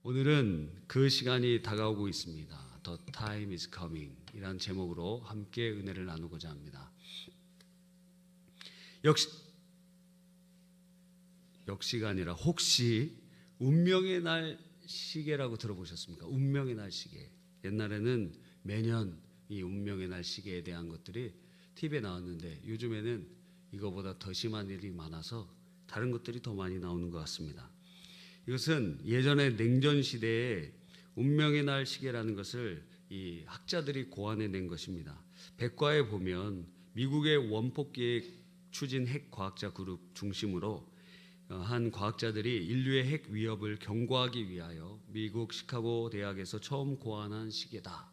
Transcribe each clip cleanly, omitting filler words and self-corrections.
오늘은 그 시간이 다가오고 있습니다. The time is coming 이라는 제목으로 함께 은혜를 나누고자 합니다. 역시가 아니라 혹시 운명의 날 시계라고 들어보셨습니까? 운명의 날 시계. 옛날에는 매년 이 운명의 날 시계에 대한 것들이 TV에 나왔는데 요즘에는 이거보다 더 심한 일이 많아서 다른 것들이 더 많이 나오는 것 같습니다. 이것은 예전에 냉전 시대에 운명의 날 시계라는 것을 이 학자들이 고안해낸 것입니다. 백과에 보면 미국의 원폭기획 추진 핵 과학자 그룹 중심으로 한 과학자들이 인류의 핵 위협을 경고하기 위하여 미국 시카고 대학에서 처음 고안한 시계다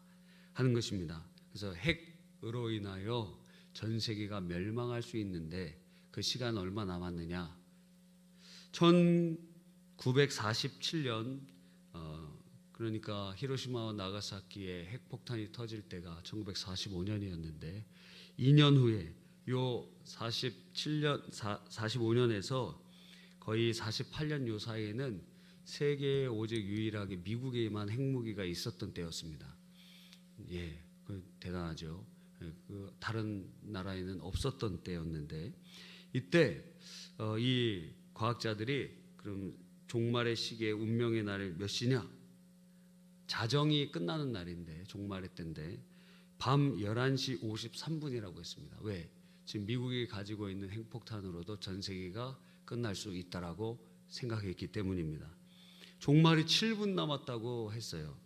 하는 것입니다. 그래서 핵으로 인하여 전 세계가 멸망할 수 있는데 그 시간 얼마 남았느냐? 1947년 그러니까 히로시마와 나가사키에 핵폭탄이 터질 때가 1945년이었는데 2년 후에 요 45년에서 거의 48년 요 사이에는 세계에 오직 유일하게 미국에만 핵무기가 있었던 때였습니다. 예, 대단하죠. 그 다른 나라에는 없었던 때였는데 이때 이 과학자들이 그럼 종말의 시계 운명의 날이 몇 시냐? 자정이 끝나는 날인데 종말의 때인데 밤 11시 53분이라고 했습니다. 왜? 지금 미국이 가지고 있는 핵폭탄으로도 전 세계가 끝날 수 있다라고 생각했기 때문입니다. 종말이 7분 남았다고 했어요.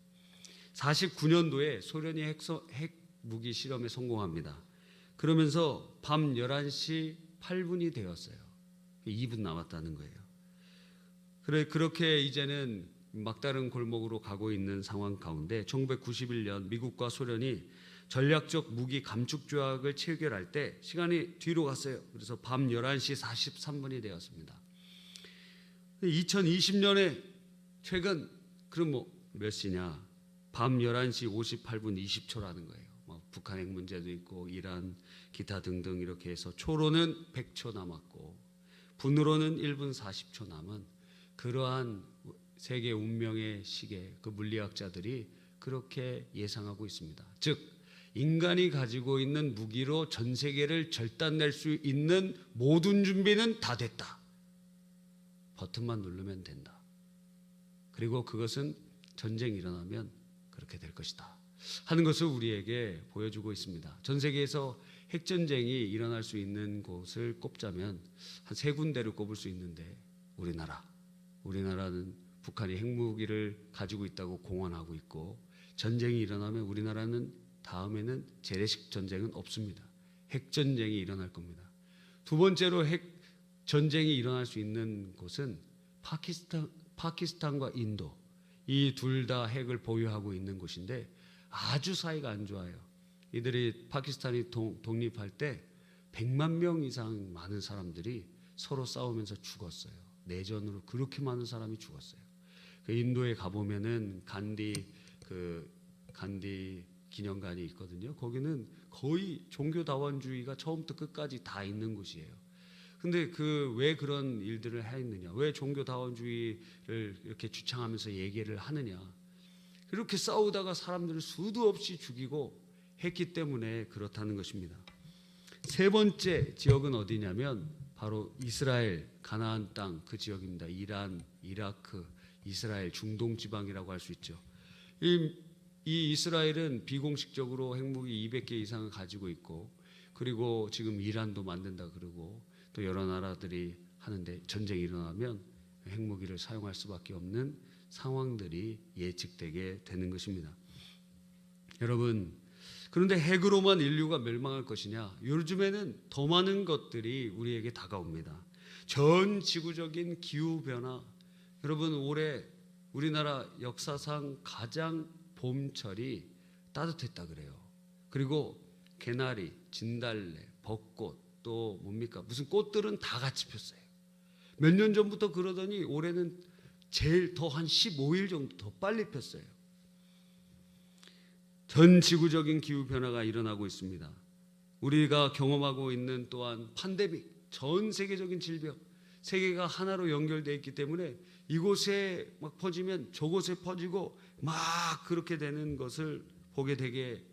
49년도에 소련이 핵무기 실험에 성공합니다. 그러면서 밤 11시 8분이 되었어요. 2분 남았다는 거예요. 그렇게 이제는 막다른 골목으로 가고 있는 상황 가운데 1991년 미국과 소련이 전략적 무기 감축 조약을 체결할 때 시간이 뒤로 갔어요. 그래서 밤 11시 43분이 되었습니다. 2020년에 최근 그럼 몇 시냐? 밤 11시 58분 20초라는 거예요. 북한 핵 문제도 있고 이란 기타 등등 이렇게 해서 초로는 100초 남았고 분으로는 1분 40초 남은 그러한 세계 운명의 시계 그 물리학자들이 그렇게 예상하고 있습니다. 즉 인간이 가지고 있는 무기로 전 세계를 절단낼 수 있는 모든 준비는 다 됐다. 버튼만 누르면 된다. 그리고 그것은 전쟁이 일어나면 그렇게 될 것이다 하는 것을 우리에게 보여주고 있습니다. 전 세계에서 핵전쟁이 일어날 수 있는 곳을 꼽자면 한 세 군데를 꼽을 수 있는데 우리나라는 북한이 핵무기를 가지고 있다고 공언하고 있고 전쟁이 일어나면 우리나라는 다음에는 재래식 전쟁은 없습니다. 핵전쟁이 일어날 겁니다. 두 번째로 핵전쟁이 일어날 수 있는 곳은 파키스탄과 인도 이 둘 다 핵을 보유하고 있는 곳인데 아주 사이가 안 좋아요. 이들이 파키스탄이 독립할 때 100만 명 이상 많은 사람들이 서로 싸우면서 죽었어요. 내전으로 그렇게 많은 사람이 죽었어요. 그 인도에 가보면은 간디 기념관이 있거든요. 거기는 거의 종교다원주의가 처음부터 끝까지 다 있는 곳이에요. 근데 왜 그런 일들을 했느냐? 왜 종교다원주의를 이렇게 주창하면서 얘기를 하느냐? 그렇게 싸우다가 사람들을 수도 없이 죽이고 했기 때문에 그렇다는 것입니다. 세 번째 지역은 어디냐면 바로 이스라엘 가나안 땅 그 지역입니다. 이란, 이라크, 이스라엘 중동 지방이라고 할 수 있죠. 이 이스라엘은 비공식적으로 핵무기 200개 이상을 가지고 있고 그리고 지금 이란도 만든다 그러고 또 여러 나라들이 하는데 전쟁이 일어나면 핵무기를 사용할 수밖에 없는 상황들이 예측되게 되는 것입니다. 여러분 그런데 핵으로만 인류가 멸망할 것이냐? 요즘에는 더 많은 것들이 우리에게 다가옵니다. 전 지구적인 기후변화. 여러분 올해 우리나라 역사상 가장 봄철이 따뜻했다 그래요. 그리고 개나리, 진달래, 벚꽃 또 뭡니까? 무슨 꽃들은 다 같이 폈어요. 몇 년 전부터 그러더니 올해는 제일 더 한 15일 정도 더 빨리 폈어요. 전 지구적인 기후변화가 일어나고 있습니다. 우리가 경험하고 있는 또한 팬데믹, 전 세계적인 질병, 세계가 하나로 연결되어 있기 때문에 이곳에 막 퍼지면 저곳에 퍼지고 막 그렇게 되는 것을 보게 되게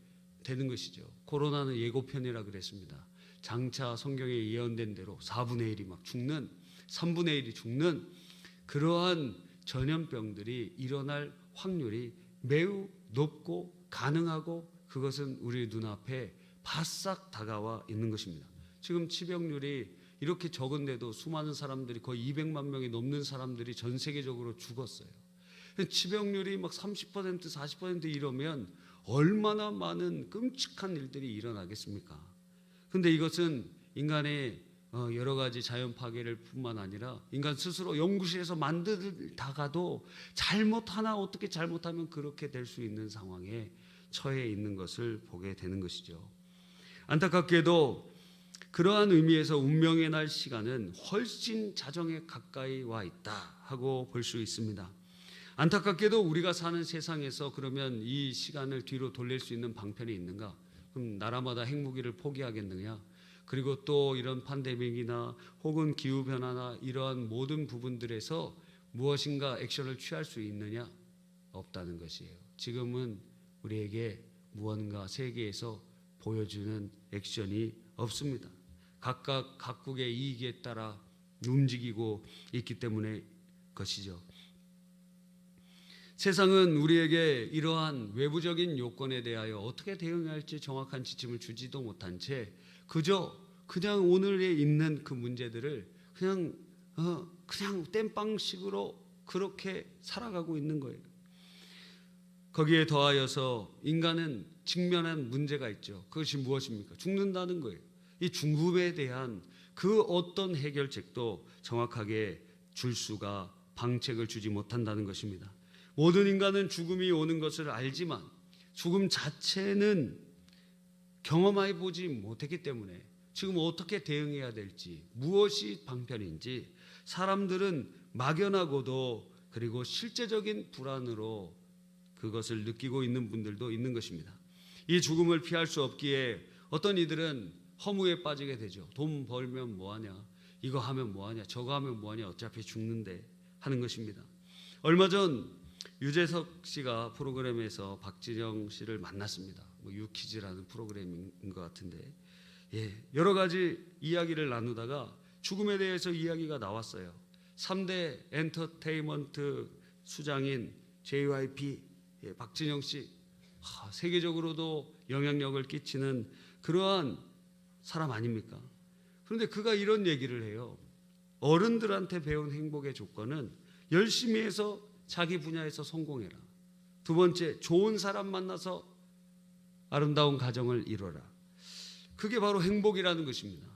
되는 것이죠. 코로나는 예고편이라 그랬습니다. 장차 성경에 예언된 대로 4분의 1이 막 죽는, 3분의 1이 죽는 그러한 전염병들이 일어날 확률이 매우 높고 가능하고 그것은 우리 눈앞에 바싹 다가와 있는 것입니다. 지금 치병률이 이렇게 적은데도 수많은 사람들이 거의 200만 명이 넘는 사람들이 전 세계적으로 죽었어요. 치병률이 막 30%, 40% 이러면 얼마나 많은 끔찍한 일들이 일어나겠습니까? 그런데 이것은 인간의 여러 가지 자연 파괴를 뿐만 아니라 인간 스스로 연구실에서 만들다가도 어떻게 잘못하면 그렇게 될 수 있는 상황에 처해 있는 것을 보게 되는 것이죠. 안타깝게도 그러한 의미에서 운명의 날 시간은 훨씬 자정에 가까이 와 있다 하고 볼 수 있습니다. 안타깝게도 우리가 사는 세상에서 그러면 이 시간을 뒤로 돌릴 수 있는 방편이 있는가? 그럼 나라마다 핵무기를 포기하겠느냐? 그리고 또 이런 팬데믹이나 혹은 기후변화나 이러한 모든 부분들에서 무엇인가 액션을 취할 수 있느냐? 없다는 것이에요. 지금은 우리에게 무언가 세계에서 보여주는 액션이 없습니다. 각각 각국의 이익에 따라 움직이고 있기 때문에 것이죠. 세상은 우리에게 이러한 외부적인 요건에 대하여 어떻게 대응해야 할지 정확한 지침을 주지도 못한 채 그냥 오늘에 있는 그 문제들을 그냥 땜빵식으로 그렇게 살아가고 있는 거예요. 거기에 더하여서 인간은 직면한 문제가 있죠. 그것이 무엇입니까? 죽는다는 거예요. 이 죽음에 대한 그 어떤 해결책도 정확하게 줄 수가 방책을 주지 못한다는 것입니다. 모든 인간은 죽음이 오는 것을 알지만 죽음 자체는 경험해 보지 못했기 때문에 지금 어떻게 대응해야 될지, 무엇이 방편인지 사람들은 막연하고도 그리고 실제적인 불안으로 그것을 느끼고 있는 분들도 있는 것입니다. 이 죽음을 피할 수 없기에 어떤 이들은 허무에 빠지게 되죠. 돈 벌면 뭐하냐, 이거 하면 뭐하냐, 저거 하면 뭐하냐, 어차피 죽는데 하는 것입니다. 얼마 전 유재석 씨가 프로그램에서 박진영 씨를 만났습니다. 유퀴즈라는 프로그램인 것 같은데 여러 가지 이야기를 나누다가 죽음에 대해서 이야기가 나왔어요. 3대 엔터테인먼트 수장인 JYP 박진영 씨, 세계적으로도 영향력을 끼치는 그러한 사람 아닙니까? 그런데 그가 이런 얘기를 해요. 어른들한테 배운 행복의 조건은 열심히 해서 자기 분야에서 성공해라. 두 번째, 좋은 사람 만나서 아름다운 가정을 이뤄라. 그게 바로 행복이라는 것입니다.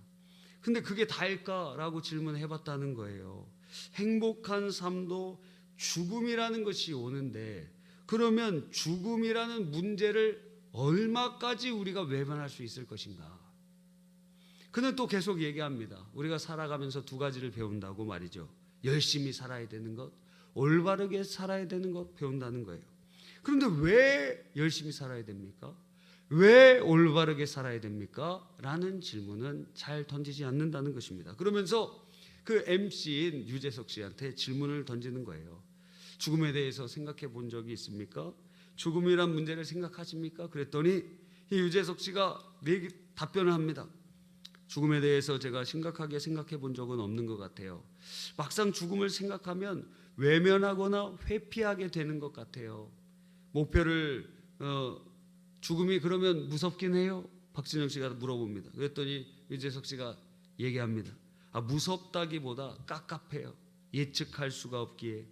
근데 그게 다일까라고 질문해봤다는 거예요. 행복한 삶도 죽음이라는 것이 오는데 그러면 죽음이라는 문제를 얼마까지 우리가 외면할 수 있을 것인가? 그는 또 계속 얘기합니다. 우리가 살아가면서 두 가지를 배운다고 말이죠. 열심히 살아야 되는 것, 올바르게 살아야 되는 것 배운다는 거예요. 그런데 왜 열심히 살아야 됩니까? 왜 올바르게 살아야 됩니까? 라는 질문은 잘 던지지 않는다는 것입니다. 그러면서 그 MC인 유재석 씨한테 질문을 던지는 거예요. 죽음에 대해서 생각해 본 적이 있습니까? 죽음이란 문제를 생각하십니까? 그랬더니 이 유재석 씨가 답변을 합니다. 죽음에 대해서 제가 심각하게 생각해 본 적은 없는 것 같아요. 막상 죽음을 생각하면 외면하거나 회피하게 되는 것 같아요. 목표를 죽음이 그러면 무섭긴 해요? 박진영 씨가 물어봅니다. 그랬더니 유재석 씨가 얘기합니다. 무섭다기보다 깝깝해요. 예측할 수가 없기에.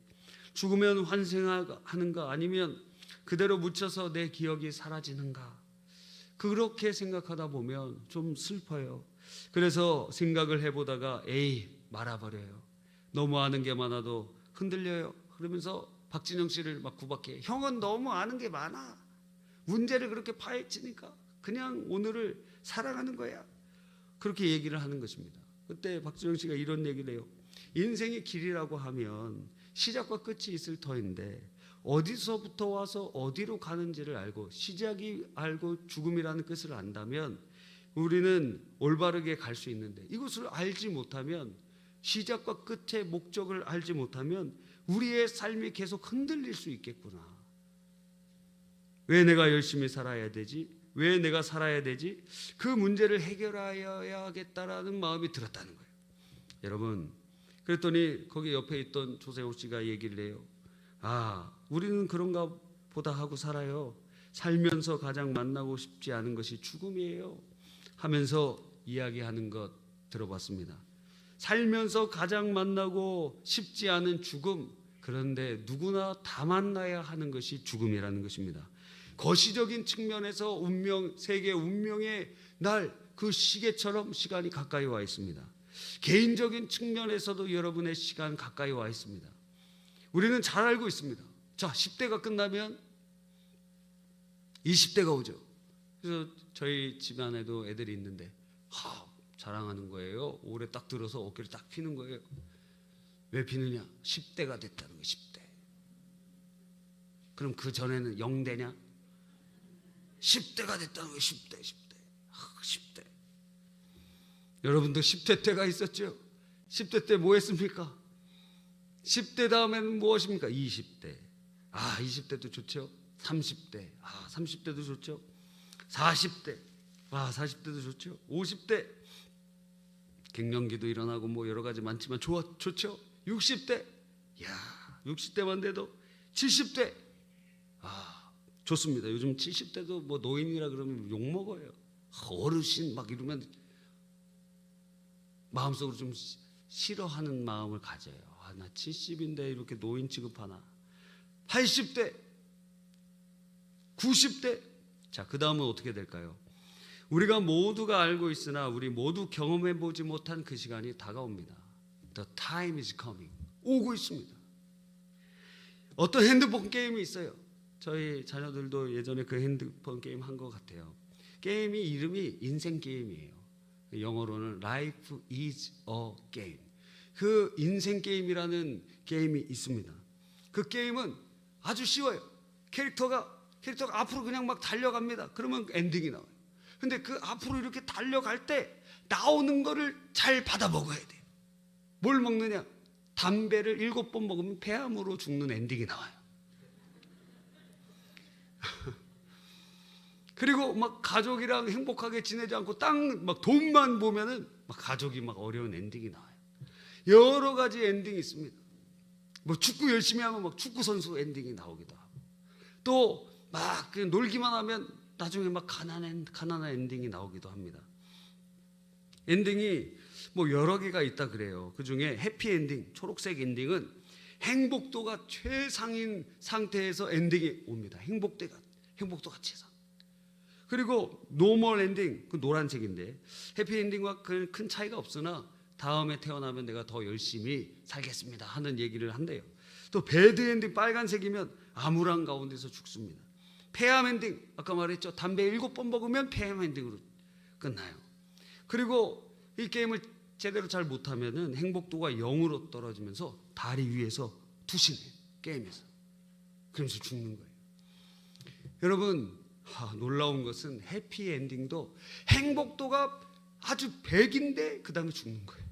죽으면 환생하는가 아니면 그대로 묻혀서 내 기억이 사라지는가. 그렇게 생각하다 보면 좀 슬퍼요. 그래서 생각을 해보다가 말아버려요. 너무 아는 게 많아도 흔들려요. 그러면서 박진영 씨를 막 구박해. 형은 너무 아는 게 많아. 문제를 그렇게 파헤치니까 그냥 오늘을 살아가는 거야. 그렇게 얘기를 하는 것입니다. 그때 박진영 씨가 이런 얘기를 해요. 인생의 길이라고 하면 시작과 끝이 있을 터인데 어디서부터 와서 어디로 가는지를 알고 시작이 알고 죽음이라는 끝을 안다면 우리는 올바르게 갈 수 있는데 이것을 알지 못하면 시작과 끝의 목적을 알지 못하면 우리의 삶이 계속 흔들릴 수 있겠구나. 왜 내가 열심히 살아야 되지? 왜 내가 살아야 되지? 그 문제를 해결해야겠다라는 마음이 들었다는 거예요. 여러분, 그랬더니 거기 옆에 있던 조세호 씨가 얘기를 해요. 우리는 그런가 보다 하고 살아요. 살면서 가장 만나고 싶지 않은 것이 죽음이에요 하면서 이야기하는 것 들어봤습니다. 살면서 가장 만나고 싶지 않은 죽음, 그런데 누구나 다 만나야 하는 것이 죽음이라는 것입니다. 거시적인 측면에서 세계 운명의 날, 그 시계처럼 시간이 가까이 와 있습니다. 개인적인 측면에서도 여러분의 시간 가까이 와 있습니다. 우리는 잘 알고 있습니다. 자, 10대가 끝나면 20대가 오죠. 그래서 저희 집안에도 애들이 있는데 자랑하는 거예요. 올해 딱 들어서 어깨를 딱 피는 거예요. 왜 피느냐? 10대가 됐다는 거예요. 10대. 그럼 그 전에는 0대냐? 10대가 됐다는 거예요. 10대. 10대. 여러분도 10대 때가 있었죠? 10대 때 뭐 했습니까? 10대 다음에는 무엇입니까? 20대. 20대도 좋죠. 30대. 30대도 좋죠. 40대. 40대도 좋죠. 50대. 갱년기도 일어나고 뭐 여러 가지 많지만 좋죠. 60대. 60대만 돼도 70대. 좋습니다. 요즘 70대도 뭐 노인이라 그러면 욕 먹어요. 어르신 막 이러면 마음속으로 좀 싫어하는 마음을 가져요. 나 70인데 이렇게 노인 취급하나. 80대, 90대. 자, 그 다음은 어떻게 될까요? 우리가 모두가 알고 있으나 우리 모두 경험해 보지 못한 그 시간이 다가옵니다. The time is coming. 오고 있습니다. 어떤 핸드폰 게임이 있어요. 저희 자녀들도 예전에 그 핸드폰 게임 한 것 같아요. 게임이 이름이 인생 게임이에요. 영어로는 Life is a game. 그 인생 게임이라는 게임이 있습니다. 그 게임은 아주 쉬워요. 캐릭터가 앞으로 그냥 막 달려갑니다. 그러면 엔딩이 나와요. 근데 그 앞으로 이렇게 달려갈 때 나오는 거를 잘 받아 먹어야 돼요. 뭘 먹느냐? 담배를 7번 먹으면 폐암으로 죽는 엔딩이 나와요. 그리고 막 가족이랑 행복하게 지내지 않고 딱 막 돈만 보면은 막 가족이 막 어려운 엔딩이 나와요. 여러 가지 엔딩이 있습니다. 뭐 축구 열심히 하면 막 축구 선수 엔딩이 나오기도 하고, 또 막 놀기만 하면 나중에 막 가난한 엔딩이 나오기도 합니다. 엔딩이 뭐 여러 개가 있다 그래요. 그 중에 해피 엔딩, 초록색 엔딩은 행복도가 최상인 상태에서 엔딩이 옵니다. 행복도가 최상. 그리고 노멀 엔딩, 그 노란색인데 해피 엔딩과 큰 차이가 없으나 다음에 태어나면 내가 더 열심히 살겠습니다 하는 얘기를 한대요. 또 배드 엔딩, 빨간색이면 암울한 가운데서 죽습니다. 폐암 엔딩, 아까 말했죠. 담배 7번 먹으면 폐암 엔딩으로 끝나요. 그리고 이 게임을 제대로 잘 못하면은 행복도가 0으로 떨어지면서 다리 위에서 투신해요. 게임에서. 그러면서 죽는 거예요. 여러분, 놀라운 것은 해피 엔딩도 행복도가 아주 100인데 그 다음에 죽는 거예요.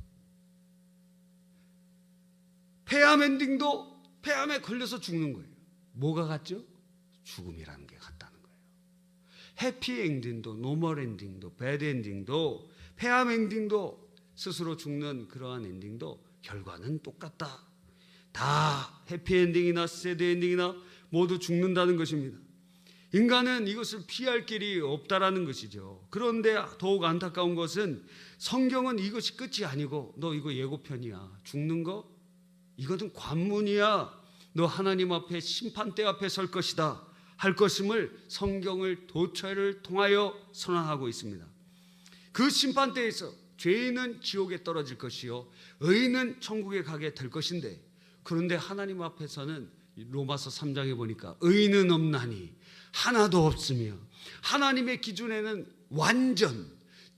폐암 엔딩도 폐암에 걸려서 죽는 거예요. 뭐가 같죠? 죽음이라는 게 같다는 거예요. 해피 엔딩도, 노멀 엔딩도, 배드 엔딩도, 폐암 엔딩도, 스스로 죽는 그러한 엔딩도 결과는 똑같다. 다 해피 엔딩이나 새드 엔딩이나 모두 죽는다는 것입니다. 인간은 이것을 피할 길이 없다라는 것이죠. 그런데 더욱 안타까운 것은 성경은 이것이 끝이 아니고 너 이거 예고편이야. 죽는 거? 이거는 관문이야. 너 하나님 앞에 심판대 앞에 설 것이다 할 것임을 성경을 도처를 통하여 선언하고 있습니다. 그 심판대에서 죄인은 지옥에 떨어질 것이요 의인은 천국에 가게 될 것인데, 그런데 하나님 앞에서는 로마서 3장에 보니까 의인은 없나니 하나도 없으며, 하나님의 기준에는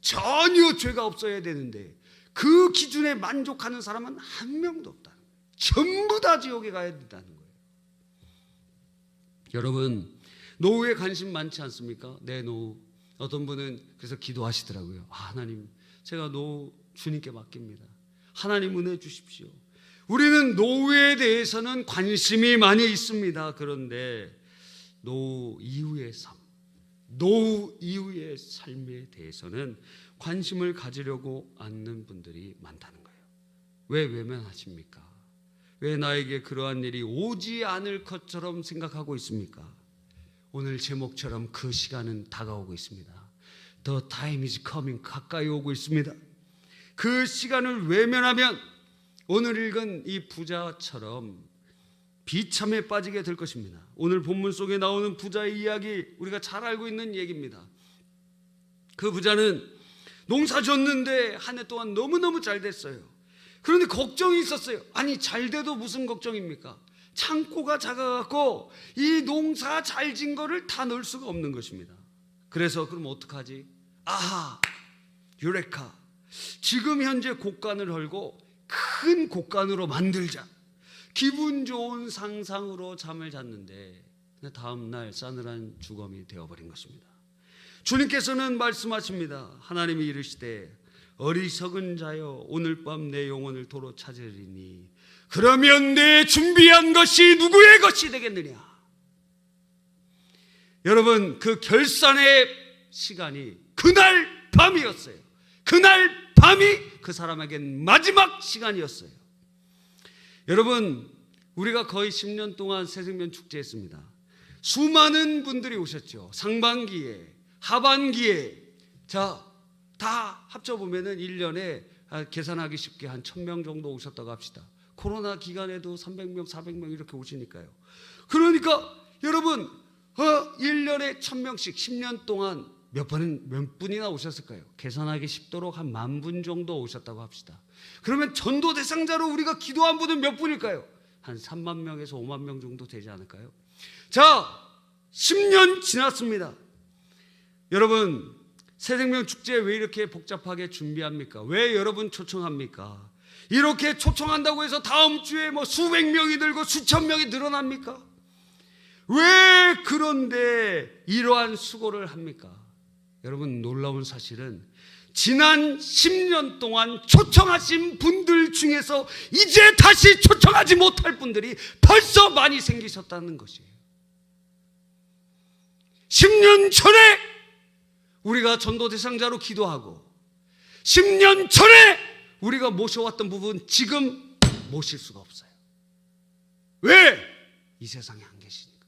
전혀 죄가 없어야 되는데 그 기준에 만족하는 사람은 한 명도 없다는 거예요. 전부 다 지옥에 가야 된다는 거예요. 여러분, 노후에 관심 많지 않습니까? 내 노후. 어떤 분은 그래서 기도하시더라고요. 하나님, 제가 노후 주님께 맡깁니다. 하나님 은혜 주십시오. 우리는 노후에 대해서는 관심이 많이 있습니다. 그런데 노후 이후의 삶에 대해서는 관심을 가지려고 않는 분들이 많다는 거예요. 왜 외면하십니까? 왜 나에게 그러한 일이 오지 않을 것처럼 생각하고 있습니까? 오늘 제목처럼 그 시간은 다가오고 있습니다. The time is coming, 가까이 오고 있습니다. 그 시간을 외면하면 오늘 읽은 이 부자처럼 비참에 빠지게 될 것입니다. 오늘 본문 속에 나오는 부자의 이야기, 우리가 잘 알고 있는 얘기입니다. 그 부자는 농사 졌는데 한 해 동안 너무너무 잘 됐어요. 그런데 걱정이 있었어요. 아니, 잘 돼도 무슨 걱정입니까? 창고가 작아갖고 이 농사 잘 진 거를 다 넣을 수가 없는 것입니다. 그래서 그럼 어떡하지? 아하, 유레카, 지금 현재 곡간을 헐고 큰 곡간으로 만들자. 기분 좋은 상상으로 잠을 잤는데 다음 날 싸늘한 죽음이 되어버린 것입니다. 주님께서는 말씀하십니다. 하나님이 이르시되 어리석은 자여, 오늘 밤 내 영혼을 도로 찾으리니 그러면 내 준비한 것이 누구의 것이 되겠느냐. 여러분, 그 결산의 시간이 그날 밤이었어요. 그날 밤이 그 사람에겐 마지막 시간이었어요. 여러분, 우리가 거의 10년 동안 새생명 축제했습니다. 수많은 분들이 오셨죠. 상반기에, 하반기에. 자, 다 합쳐보면은 1년에 계산하기 쉽게 한 1000명 정도 오셨다고 합시다. 코로나 기간에도 300명, 400명 이렇게 오시니까요. 그러니까 여러분, 1년에 1000명씩 10년 동안 몇 분이나 오셨을까요? 계산하기 쉽도록 한 10,000분 정도 오셨다고 합시다. 그러면 전도 대상자로 우리가 기도한 분은 몇 분일까요? 한 3만 명에서 5만 명 정도 되지 않을까요? 자, 10년 지났습니다. 여러분, 새생명 축제 왜 이렇게 복잡하게 준비합니까? 왜 여러분 초청합니까? 이렇게 초청한다고 해서 다음 주에 뭐 수백 명이 늘고 수천 명이 늘어납니까? 왜 그런데 이러한 수고를 합니까? 여러분, 놀라운 사실은 지난 10년 동안 초청하신 분들 중에서 이제 다시 초청하지 못할 분들이 벌써 많이 생기셨다는 것이에요. 10년 전에 우리가 전도 대상자로 기도하고 10년 전에 우리가 모셔왔던 부분 지금 모실 수가 없어요. 왜? 이 세상에 안 계시니까.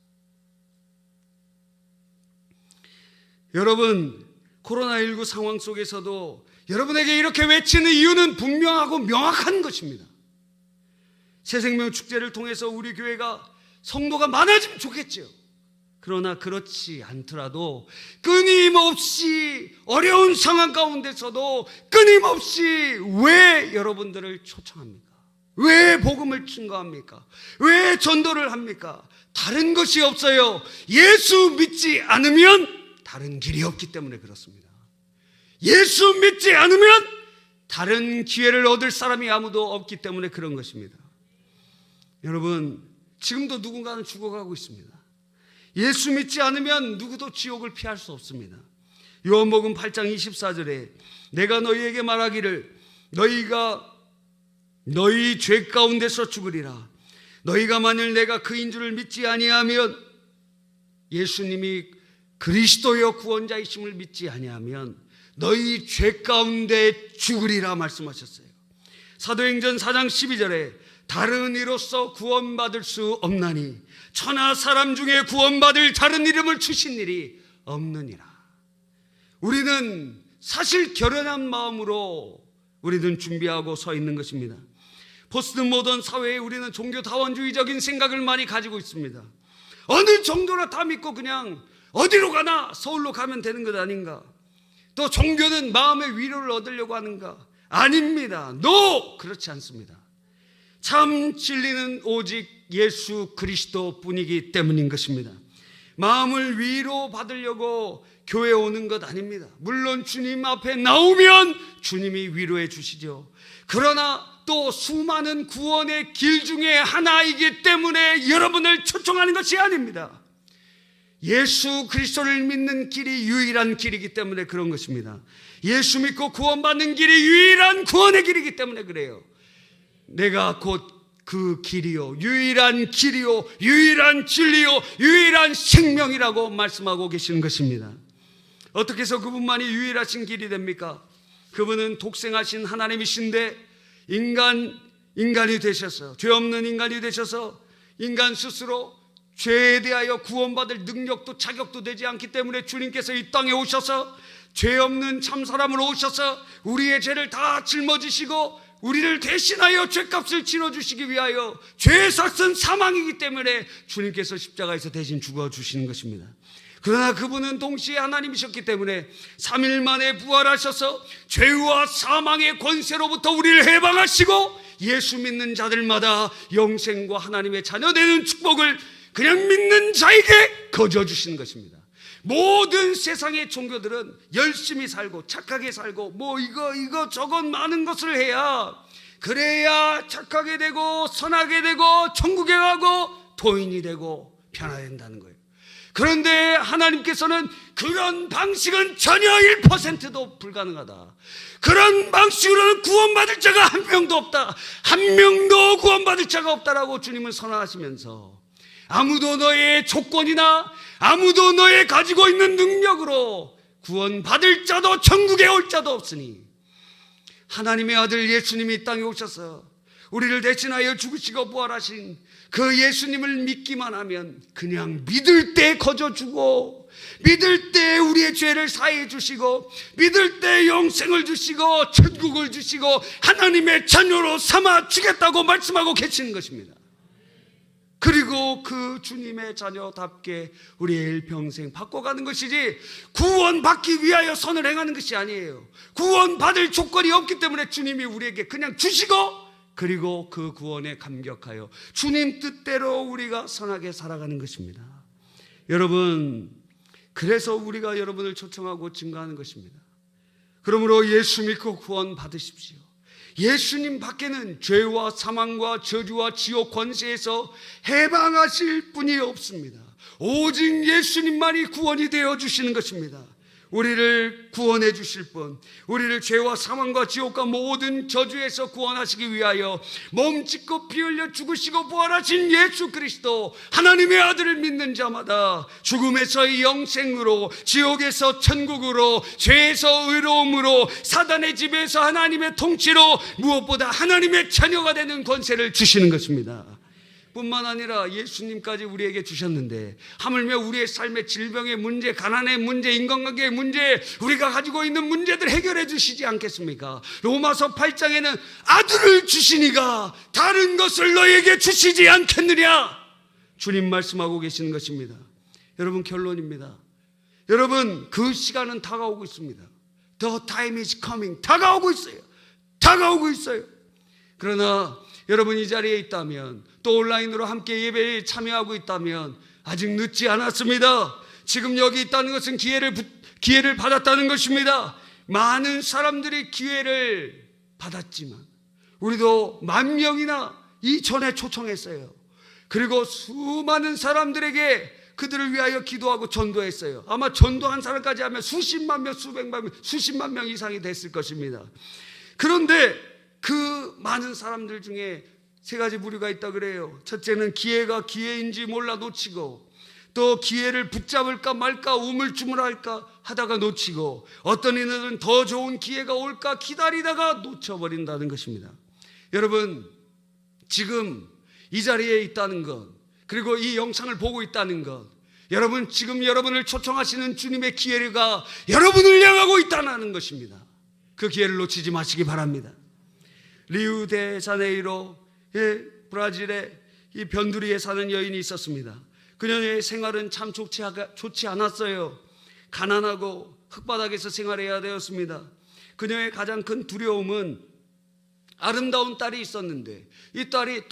여러분, 코로나19 상황 속에서도 여러분에게 이렇게 외치는 이유는 분명하고 명확한 것입니다. 새생명 축제를 통해서 우리 교회가 성도가 많아지면 좋겠죠. 그러나 그렇지 않더라도 끊임없이 어려운 상황 가운데서도 끊임없이 왜 여러분들을 초청합니까? 왜 복음을 증거합니까? 왜 전도를 합니까? 다른 것이 없어요. 예수 믿지 않으면 다른 길이 없기 때문에 그렇습니다. 예수 믿지 않으면 다른 기회를 얻을 사람이 아무도 없기 때문에 그런 것입니다. 여러분, 지금도 누군가는 죽어가고 있습니다. 예수 믿지 않으면 누구도 지옥을 피할 수 없습니다. 요한복음 8장 24절에 내가 너희에게 말하기를 너희가 너희 죄 가운데서 죽으리라. 너희가 만일 내가 그인 줄을 믿지 아니하면, 예수님이 그리스도여 구원자이심을 믿지 아니하면 너희 죄 가운데 죽으리라 말씀하셨어요. 사도행전 4장 12절에 다른 이로서 구원받을 수 없나니 천하 사람 중에 구원받을 다른 이름을 주신 일이 없느니라. 우리는 사실 결연한 마음으로 우리는 준비하고 서 있는 것입니다. 포스트 모던 사회에 우리는 종교 다원주의적인 생각을 많이 가지고 있습니다. 어느 정도나 다 믿고 그냥 어디로 가나 서울로 가면 되는 것 아닌가? 또 종교는 마음의 위로를 얻으려고 하는가? 아닙니다. No! 그렇지 않습니다. 참 진리는 오직 예수 그리스도 뿐이기 때문인 것입니다. 마음을 위로받으려고 교회에 오는 것 아닙니다. 물론 주님 앞에 나오면 주님이 위로해 주시죠. 그러나 또 수많은 구원의 길 중에 하나이기 때문에 여러분을 초청하는 것이 아닙니다. 예수 그리스도를 믿는 길이 유일한 길이기 때문에 그런 것입니다. 예수 믿고 구원받는 길이 유일한 구원의 길이기 때문에 그래요. 내가 곧 그 길이요, 유일한 길이요, 유일한 진리요, 유일한 생명이라고 말씀하고 계시는 것입니다. 어떻게 해서 그분만이 유일하신 길이 됩니까? 그분은 독생하신 하나님이신데 인간이 되셔서, 죄 없는 인간이 되셔서 인간 스스로 죄에 대하여 구원받을 능력도 자격도 되지 않기 때문에 주님께서 이 땅에 오셔서 죄 없는 참사람으로 오셔서 우리의 죄를 다 짊어지시고 우리를 대신하여 죄값을 치러주시기 위하여 죄의 삭은 사망이기 때문에 주님께서 십자가에서 대신 죽어주시는 것입니다. 그러나 그분은 동시에 하나님이셨기 때문에 3일 만에 부활하셔서 죄와 사망의 권세로부터 우리를 해방하시고 예수 믿는 자들마다 영생과 하나님의 자녀 되는 축복을 그냥 믿는 자에게 거저 주시는 것입니다. 모든 세상의 종교들은 열심히 살고 착하게 살고 뭐 이거 저건 많은 것을 해야 그래야 착하게 되고 선하게 되고 천국에 가고 도인이 되고 변화된다는 거예요. 그런데 하나님께서는 그런 방식은 전혀 1%도 불가능하다. 그런 방식으로는 구원받을 자가 한 명도 없다. 한 명도 구원받을 자가 없다라고 주님은 선언하시면서 아무도 너의 조건이나 아무도 너의 가지고 있는 능력으로 구원받을 자도 천국에 올 자도 없으니 하나님의 아들 예수님이 이 땅에 오셔서 우리를 대신하여 죽으시고 부활하신 그 예수님을 믿기만 하면 그냥 믿을 때 거저 주고 믿을 때 우리의 죄를 사해 주시고 믿을 때 영생을 주시고 천국을 주시고 하나님의 자녀로 삼아 주겠다고 말씀하고 계시는 것입니다. 그리고 그 주님의 자녀답게 우리의 일평생 바꿔가는 것이지 구원받기 위하여 선을 행하는 것이 아니에요. 구원받을 조건이 없기 때문에 주님이 우리에게 그냥 주시고 그리고 그 구원에 감격하여 주님 뜻대로 우리가 선하게 살아가는 것입니다. 여러분, 그래서 우리가 여러분을 초청하고 증거하는 것입니다. 그러므로 예수 믿고 구원 받으십시오. 예수님 밖에는 죄와 사망과 저주와 지옥 권세에서 해방하실 분이 없습니다. 오직 예수님만이 구원이 되어 주시는 것입니다. 우리를 구원해 주실 분, 우리를 죄와 사망과 지옥과 모든 저주에서 구원하시기 위하여 몸 찢고 피 흘려 죽으시고 부활하신 예수 그리스도, 하나님의 아들을 믿는 자마다 죽음에서 영생으로, 지옥에서 천국으로, 죄에서 의로움으로, 사단의 지배에서 하나님의 통치로, 무엇보다 하나님의 자녀가 되는 권세를 주시는 것입니다. 뿐만 아니라 예수님까지 우리에게 주셨는데 하물며 우리의 삶의 질병의 문제, 가난의 문제, 인간관계의 문제, 우리가 가지고 있는 문제들 해결해 주시지 않겠습니까? 로마서 8장에는 아들을 주시니가 다른 것을 너에게 주시지 않겠느냐, 주님 말씀하고 계시는 것입니다. 여러분, 결론입니다. 여러분, 그 시간은 다가오고 있습니다. The time is coming. 다가오고 있어요. 다가오고 있어요. 그러나 여러분 이 자리에 있다면, 또 온라인으로 함께 예배에 참여하고 있다면 아직 늦지 않았습니다. 지금 여기 있다는 것은 기회를 받았다는 것입니다. 많은 사람들이 기회를 받았지만 우리도 10,000명이나 이전에 초청했어요. 그리고 수많은 사람들에게 그들을 위하여 기도하고 전도했어요. 아마 전도한 사람까지 하면 수십만 명, 수백만 명, 수십만 명 이상이 됐을 것입니다. 그런데 그 많은 사람들 중에 세 가지 부류가 있다 그래요. 첫째는 기회가 기회인지 몰라 놓치고, 또 기회를 붙잡을까 말까 우물쭈물할까 하다가 놓치고, 어떤 이들은 더 좋은 기회가 올까 기다리다가 놓쳐버린다는 것입니다. 여러분, 지금 이 자리에 있다는 것, 그리고 이 영상을 보고 있다는 것, 여러분 지금 여러분을 초청하시는 주님의 기회가 여러분을 향하고 있다는 것입니다. 그 기회를 놓치지 마시기 바랍니다. 리우데자네이로 브라질의 이 변두리에 사는 여인이 있었습니다. 그녀의 생활은 참 좋지 않았어요. 가난하고 흙바닥에서 생활해야 되었습니다. 그녀의 가장 큰 두려움은 아름다운 딸이 있었는데 이 딸이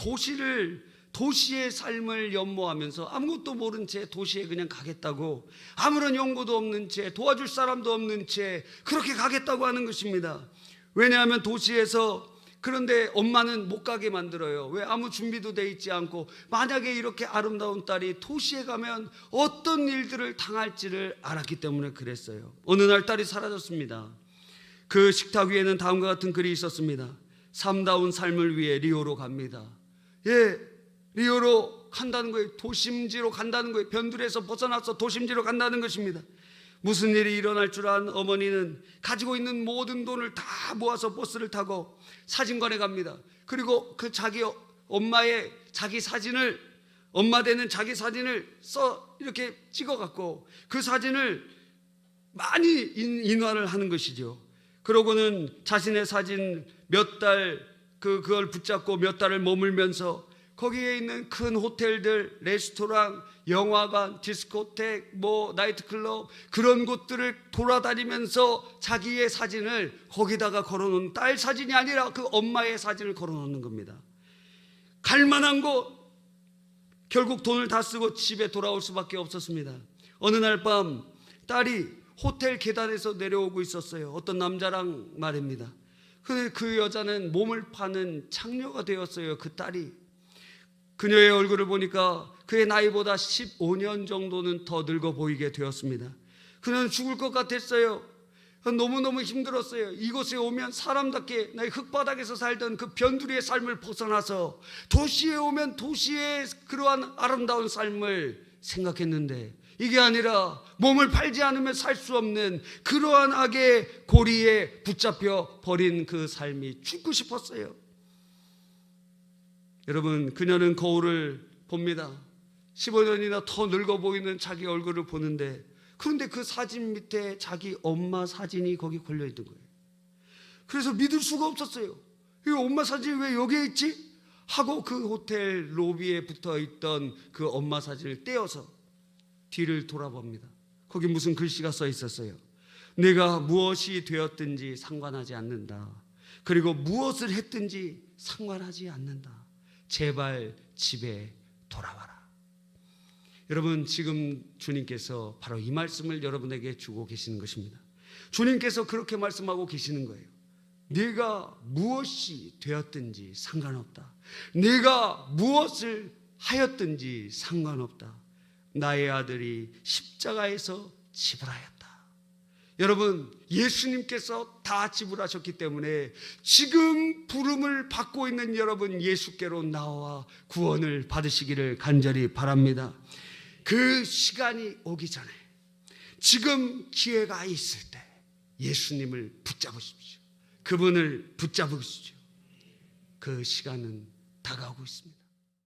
도시의 삶을 연모하면서 아무것도 모른 채 도시에 그냥 가겠다고, 아무런 연고도 없는 채, 도와줄 사람도 없는 채 그렇게 가겠다고 하는 것입니다. 왜냐하면 도시에서, 그런데 엄마는 못 가게 만들어요. 왜? 아무 준비도 돼 있지 않고, 만약에 이렇게 아름다운 딸이 도시에 가면 어떤 일들을 당할지를 알았기 때문에 그랬어요. 어느 날 딸이 사라졌습니다. 그 식탁 위에는 다음과 같은 글이 있었습니다. 삶다운 삶을 위해 리오로 갑니다. 리오로 간다는 거예요. 도심지로 간다는 거예요. 변두리에서 벗어나서 도심지로 간다는 것입니다. 무슨 일이 일어날 줄 안 어머니는 가지고 있는 모든 돈을 다 모아서 버스를 타고 사진관에 갑니다. 그리고 그 자기 엄마의 자기 사진을, 엄마 되는 자기 사진을 이렇게 찍어갖고 그 사진을 많이 인화를 하는 것이죠. 그러고는 자신의 사진 몇 달 그걸 붙잡고 몇 달을 머물면서 거기에 있는 큰 호텔들, 레스토랑, 영화관, 디스코텍, 나이트클럽 그런 곳들을 돌아다니면서 자기의 사진을 거기다가 걸어놓는, 딸 사진이 아니라 그 엄마의 사진을 걸어놓는 겁니다. 갈 만한 곳, 결국 돈을 다 쓰고 집에 돌아올 수밖에 없었습니다. 어느 날 밤 딸이 호텔 계단에서 내려오고 있었어요. 어떤 남자랑 말입니다. 근데 그 여자는 몸을 파는 창녀가 되었어요. 그 딸이. 그녀의 얼굴을 보니까 그의 나이보다 15년 정도는 더 늙어 보이게 되었습니다. 그녀는 죽을 것 같았어요. 너무너무 힘들었어요. 이곳에 오면 사람답게 나의 흙바닥에서 살던 그 변두리의 삶을 벗어나서 도시에 오면 도시의 그러한 아름다운 삶을 생각했는데 이게 아니라 몸을 팔지 않으면 살 수 없는 그러한 악의 고리에 붙잡혀 버린 그 삶이 죽고 싶었어요. 여러분, 그녀는 거울을 봅니다. 15년이나 더 늙어 보이는 자기 얼굴을 보는데, 그런데 그 사진 밑에 자기 엄마 사진이 거기 걸려 있는 거예요. 그래서 믿을 수가 없었어요. 이 엄마 사진이 왜 여기에 있지? 하고 그 호텔 로비에 붙어 있던 그 엄마 사진을 떼어서 뒤를 돌아봅니다. 거기 무슨 글씨가 써 있었어요. 내가 무엇이 되었든지 상관하지 않는다. 그리고 무엇을 했든지 상관하지 않는다. 제발 집에 돌아와라. 여러분, 지금 주님께서 바로 이 말씀을 여러분에게 주고 계시는 것입니다. 주님께서 그렇게 말씀하고 계시는 거예요. 네가 무엇이 되었든지 상관없다. 네가 무엇을 하였든지 상관없다. 나의 아들이 십자가에서 지불하였다. 여러분, 예수님께서 다 지불하셨기 때문에 지금 부름을 받고 있는 여러분, 예수께로 나와 구원을 받으시기를 간절히 바랍니다. 그 시간이 오기 전에, 지금 기회가 있을 때 예수님을 붙잡으십시오. 그분을 붙잡으십시오. 그 시간은 다가오고 있습니다.